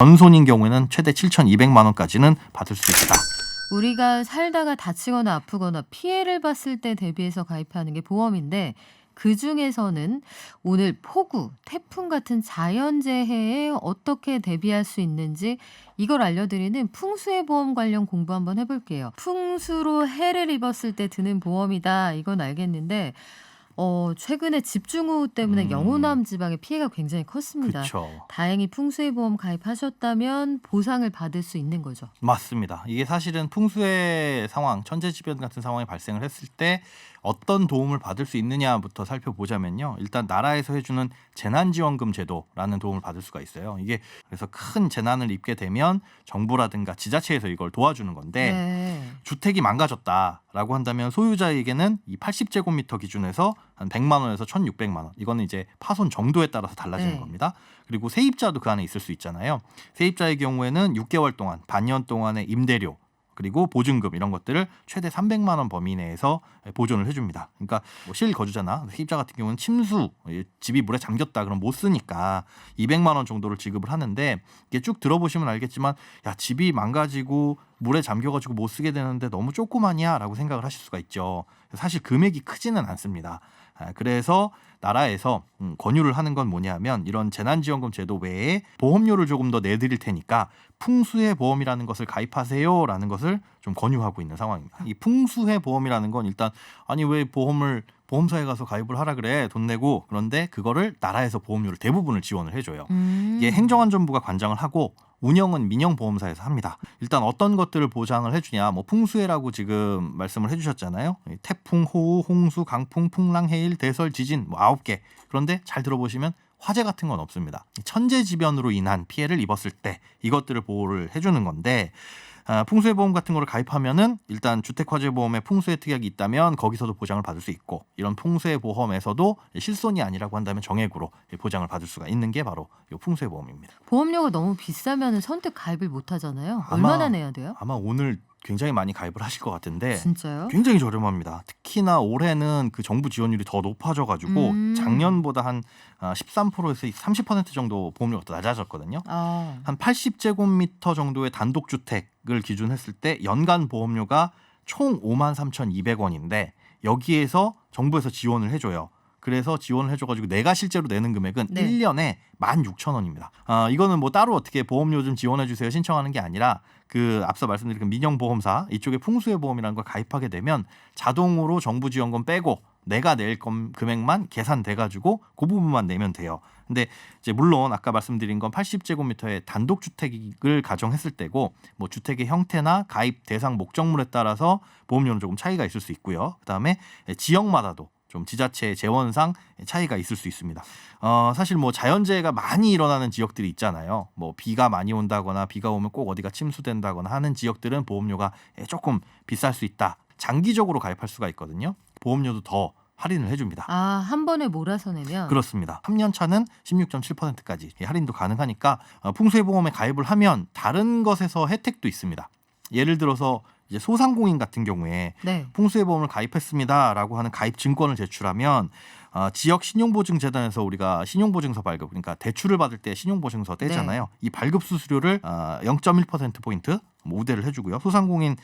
전손인 경우에는 최대 7,200만 원까지는 받을 수 있다. 우리가 살다가 다치거나 아프거나 피해를 봤을 때 대비해서 가입하는 게 보험인데 그중에서는 오늘 폭우, 태풍 같은 자연재해에 어떻게 대비할 수 있는지 이걸 알려드리는 풍수의 보험 관련 공부 한번 해볼게요. 풍수로 해를 입었을 때 드는 보험이다. 이건 알겠는데 최근에 집중호우 때문에 영호남 지방의 피해가 굉장히 컸습니다. 그렇죠. 다행히 풍수의 보험 가입하셨다면 보상을 받을 수 있는 거죠. 맞습니다. 이게 사실은 풍수의 상황, 천재지변 같은 상황이 발생을 했을 때 어떤 도움을 받을 수 있느냐부터 살펴보자면요. 일단 나라에서 해주는 재난지원금 제도라는 도움을 받을 수가 있어요. 이게 그래서 큰 재난을 입게 되면 정부라든가 지자체에서 이걸 도와주는 건데 네. 주택이 망가졌다라고 한다면 소유자에게는 이 80제곱미터 기준에서 한 100만 원에서 1,600만 원. 이거는 이제 파손 정도에 따라서 달라지는 네. 겁니다. 그리고 세입자도 그 안에 있을 수 있잖아요. 세입자의 경우에는 6개월 동안, 반년 동안의 임대료 그리고 보증금 이런 것들을 최대 300만 원 범위 내에서 보존을 해줍니다. 그러니까 뭐 실거주자나 세입자 같은 경우는 침수, 집이 물에 잠겼다 그럼 못 쓰니까 200만 원 정도를 지급을 하는데 이게 쭉 들어보시면 알겠지만 야 집이 망가지고 물에 잠겨가지고 못 쓰게 되는데 너무 조그마냐 라고 생각을 하실 수가 있죠. 사실 금액이 크지는 않습니다. 그래서 나라에서 권유를 하는 건 뭐냐면 이런 재난지원금 제도 외에 보험료를 조금 더 내드릴 테니까 풍수해 보험이라는 것을 가입하세요라는 것을 좀 권유하고 있는 상황입니다. 이 풍수해 보험이라는 건 일단 아니 왜 보험사에 가서 가입을 하라 그래 돈 내고 그런데 그거를 나라에서 보험료를 대부분을 지원을 해줘요. 이게 행정안전부가 관장을 하고 운영은 민영보험사에서 합니다. 일단 어떤 것들을 보장을 해주냐, 뭐 풍수해라고 지금 말씀을 해주셨잖아요. 태풍, 호우, 홍수, 강풍, 풍랑, 해일, 대설, 지진 뭐 9개. 그런데 잘 들어보시면 화재 같은 건 없습니다. 천재지변으로 인한 피해를 입었을 때 이것들을 보호를 해주는 건데 풍수해 보험 같은 거를 가입하면은 일단 주택화재보험에 풍수해 특약이 있다면 거기서도 보장을 받을 수 있고 이런 풍수해 보험에서도 실손이 아니라고 한다면 정액으로 보장을 받을 수가 있는 게 바로 이 풍수해 보험입니다. 보험료가 너무 비싸면 선뜻 가입을 못 하잖아요. 얼마나 내야 돼요? 아마 오늘 굉장히 많이 가입을 하실 것 같은데 진짜요? 굉장히 저렴합니다. 특히나 올해는 그 정부 지원율이 더 높아져가지고 작년보다 한 13%에서 30% 정도 보험료가 더 낮아졌거든요. 한 80제곱미터 정도의 단독주택을 기준했을 때 연간 보험료가 총 53,200원인데 여기에서 정부에서 지원을 해줘요. 그래서 지원을 해줘가지고 내가 실제로 내는 금액은 네. 1년에 16,000원입니다. 이거는 뭐 따로 어떻게 보험료 좀 지원해주세요 신청하는 게 아니라 그 앞서 말씀드린 그 민영보험사 이쪽에 풍수해 보험이라는 걸 가입하게 되면 자동으로 정부 지원금 빼고 내가 낼 금액만 계산돼가지고 그 부분만 내면 돼요. 근데 이제 물론 아까 말씀드린 건 80제곱미터의 단독주택을 가정했을 때고 뭐 주택의 형태나 가입 대상 목적물에 따라서 보험료는 조금 차이가 있을 수 있고요. 그다음에 지역마다도 좀 지자체 재원상 차이가 있을 수 있습니다. 사실 뭐 자연재해가 많이 일어나는 지역들이 있잖아요. 뭐 비가 많이 온다거나 비가 오면 꼭 어디가 침수된다거나 하는 지역들은 보험료가 조금 비쌀 수 있다. 장기적으로 가입할 수가 있거든요. 보험료도 더 할인을 해줍니다. 한 번에 몰아서 내면? 그렇습니다. 3년 차는 16.7%까지 할인도 가능하니까 풍수해보험에 가입을 하면 다른 것에서 혜택도 있습니다. 예를 들어서 이제 소상공인 같은 경우에 네. 풍수해보험을 가입했습니다라고 하는 가입 증권을 제출하면 지역 신용보증재단에서 우리가 신용보증서 발급 그러니까 대출을 받을 때 신용보증서 떼잖아요. 네. 이 발급 수수료를 0.1%포인트 우대를 해주고요. 소상공인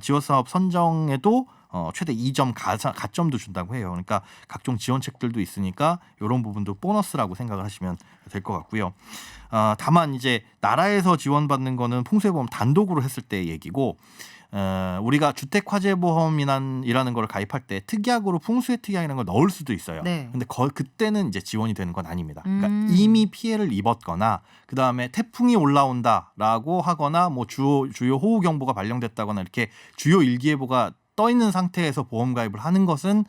지원사업 선정에도 최대 2점 가점도 준다고 해요. 그러니까 각종 지원책들도 있으니까 이런 부분도 보너스라고 생각을 하시면 될 것 같고요. 다만 이제 나라에서 지원받는 거는 풍수해보험 단독으로 했을 때 얘기고 우리가 주택화재보험이라는 걸 가입할 때 특약으로 풍수해 특약이라는 걸 넣을 수도 있어요. 네. 근데 그때는 이제 지원이 되는 건 아닙니다. 그러니까 이미 피해를 입었거나 그 다음에 태풍이 올라온다라고 하거나 뭐 주요 호우 경보가 발령됐다거나 이렇게 주요 일기예보가 떠 있는 상태에서 보험 가입을 하는 것은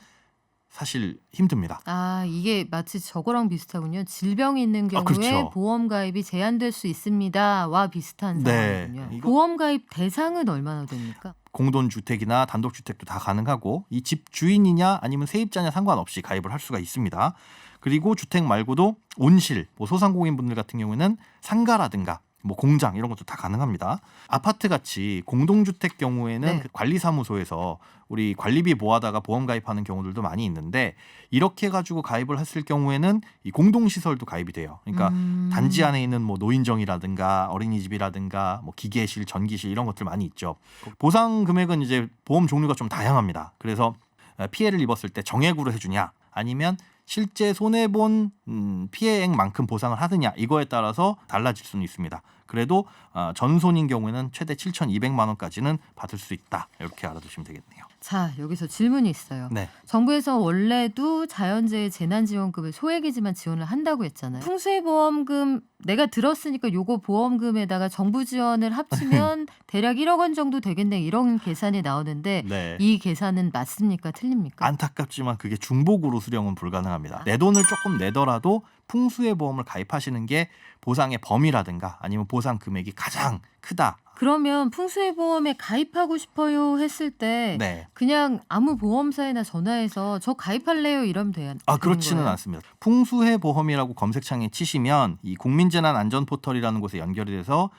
사실 힘듭니다. 이게 마치 저거랑 비슷하군요. 질병이 있는 경우에 그렇죠. 보험 가입이 제한될 수 있습니다와 비슷한 네. 상황이군요. 보험 가입 대상은 얼마나 됩니까? 공동주택이나 단독주택도 다 가능하고 이 집 주인이냐 아니면 세입자냐 상관없이 가입을 할 수가 있습니다. 그리고 주택 말고도 온실, 뭐 소상공인분들 같은 경우는 상가라든가 뭐 공장 이런 것도 다 가능합니다. 아파트 같이 공동주택 경우에는 네. 그 관리사무소에서 우리 관리비 모아다가 보험 가입하는 경우들도 많이 있는데 이렇게 가지고 가입을 했을 경우에는 이 공동시설도 가입이 돼요. 그러니까 단지 안에 있는 뭐 노인정이라든가 어린이집이라든가 뭐 기계실, 전기실 이런 것들 많이 있죠. 보상 금액은 이제 보험 종류가 좀 다양합니다. 그래서 피해를 입었을 때 정액으로 해주냐 아니면 실제 손해본 피해액만큼 보상을 하느냐 이거에 따라서 달라질 수는 있습니다. 그래도 전손인 경우에는 최대 7,200만 원까지는 받을 수 있다. 이렇게 알아두시면 되겠네요. 자, 여기서 질문이 있어요. 네. 정부에서 원래도 자연재해 재난지원금을 소액이지만 지원을 한다고 했잖아요. 풍수해보험금 내가 들었으니까 요거 보험금에다가 정부 지원을 합치면 대략 1억 원 정도 되겠네 이런 계산이 나오는데 네. 이 계산은 맞습니까? 틀립니까? 안타깝지만 그게 중복으로 수령은 불가능합니다. 내 돈을 조금 내더라도 풍수해 보험을 가입하시는 게 보상의 범위라든가 아니면 보상 금액이 가장 크다. 그러면 풍수해보험에 가입하고 싶어요 했을 때 네. 그냥 아무 보험사에나 전화해서 저 가입할래요 이러면 돼요? 그렇지는 않습니다. 풍수해 보험이라고 검색창에 치시면 이 국민재난안전포털이라는 곳에 연결이 돼서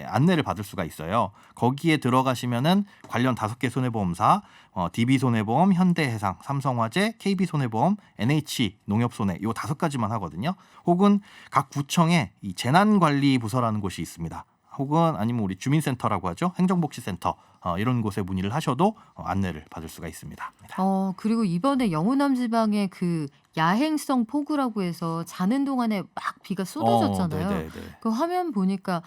안내를 받을 수가 있어요. 거기에 들어가시면은 관련 5개 손해보험사, DB손해보험, 현대해상, 삼성화재, KB손해보험, NH농협손해 요 5가지만 하거든요. 혹은 각 구청에 이 재난관리부서라는 곳이 있습니다. 혹은 아니면 우리 주민센터라고 하죠. 행정복지센터 이런 곳에 문의를 하셔도 안내를 받을 수가 있습니다. 그리고 이번에 영호남 지방에 그 야행성 폭우라고 해서 자는 동안에 막 비가 쏟아졌잖아요. 네네네. 그 화면 보니까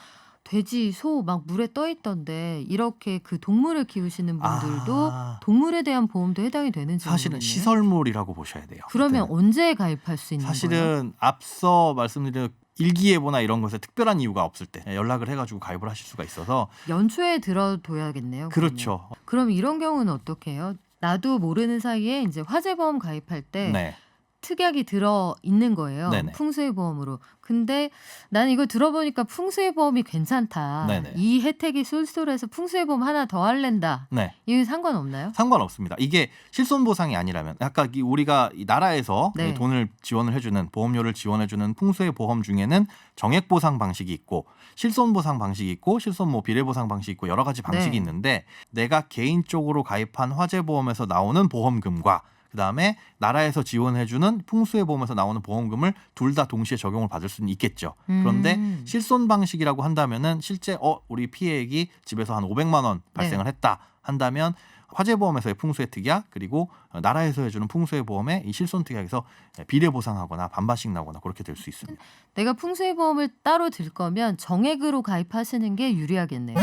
돼지, 소 막 물에 떠 있던데 이렇게 그 동물을 키우시는 분들도 동물에 대한 보험도 해당이 되는지 사실은 모르겠네요. 시설물이라고 보셔야 돼요. 그러면 언제 가입할 수 있는 거예요? 사실은 앞서 말씀드린 일기예보나 이런 것에 특별한 이유가 없을 때 연락을 해가지고 가입을 하실 수가 있어서 연초에 들어둬야겠네요. 그렇죠. 그럼 이런 경우는 어떻게 해요? 나도 모르는 사이에 이제 화재보험 가입할 때 네. 특약이 들어 있는 거예요. 네네. 풍수해보험으로. 근데 나는 이거 들어보니까 풍수해보험이 괜찮다. 네네. 이 혜택이 쏠쏠해서 풍수해보험 하나 더 할랜다. 네. 이건 상관없나요? 상관없습니다. 이게 실손보상이 아니라면 아까 우리가 이 나라에서 네. 돈을 지원을 해주는 보험료를 지원해주는 풍수해 보험 중에는 정액보상 방식이 있고 실손보상 방식이 있고 실손 뭐 비례보상 방식이 있고 여러 가지 방식이 네. 있는데 내가 개인적으로 가입한 화재보험에서 나오는 보험금과 그다음에 나라에서 지원해주는 풍수해보험에서 나오는 보험금을 둘 다 동시에 적용을 받을 수는 있겠죠. 그런데 실손 방식이라고 한다면은 실제 우리 피해액이 집에서 한 500만 원 발생을 했다 한다면 화재보험에서의 풍수해특약 그리고 나라에서 해주는 풍수해보험의 이 실손특약에서 비례보상하거나 반반씩 나거나 그렇게 될 수 있습니다. 내가 풍수해보험을 따로 들 거면 정액으로 가입하시는 게 유리하겠네요.